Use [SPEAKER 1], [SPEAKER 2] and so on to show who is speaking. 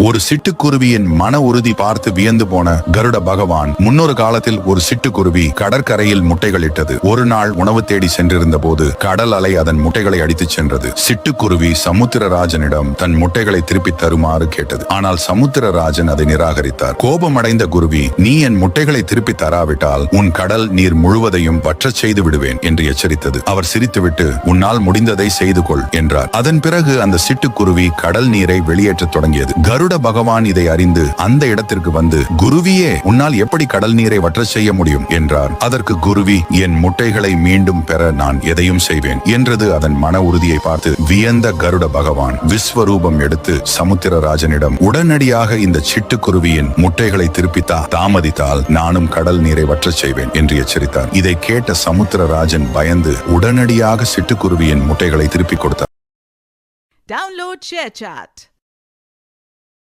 [SPEAKER 1] ஒரு சிட்டுக்குருவியின் மன உறுதி பார்த்து வியந்து போன கருட பகவான், முன்னொரு காலத்தில் ஒரு சிட்டுக்குருவி கடற்கரையில் முட்டைகள் இட்டது. ஒரு நாள் உணவு தேடி சென்றிருந்த போது கடல் அலை அதன் முட்டைகளை அடித்துச் சென்றது. சிட்டுக்குருவி சமுத்திரராஜனிடம் தன் முட்டைகளை திருப்பி தருமாறு கேட்டது. ஆனால் சமுத்திரராஜன் அதை நிராகரித்தார். கோபமடைந்த குருவி, நீ என் முட்டைகளை திருப்பி தராவிட்டால் உன் கடல் நீர் முழுவதையும் வற்றச் செய்து விடுவேன் என்று எச்சரித்தது. அவர் சிரித்துவிட்டு, உன்னால் முடிந்ததை செய்து கொள் என்றார். அதன் பிறகு அந்த சிட்டுக்குருவி கடல் நீரை வெளியேற்றத் தொடங்கியது. கருட பகவான் இதை அறிந்து அந்த இடத்திற்கு வந்து, குருவியே, உன்னால் எப்படி கடல் நீரை வற்றச் செய்ய முடியும் என்றார். அதற்கு குருவி, என் முட்டைகளை மீண்டும் பெற நான் எதையும் செய்வேன் என்றது. அதன் மன உறுதியை பார்த்து வியந்த கருட பகவான் விஸ்வரூபம் எடுத்து சமுத்திரராஜனிடம், உடனடியாக இந்த சிட்டுக்குருவியின் முட்டைகளை திருப்பித்தா, தாமதித்தால் நானும் கடல் நீரை வற்றச் செய்வேன் என்று எச்சரித்தார். இதை கேட்ட சமுத்திரராஜன் பயந்து உடனடியாக சிட்டுக்குருவியின் முட்டைகளை திருப்பிக் கொடுத்தார்.
[SPEAKER 2] Download ShareChat.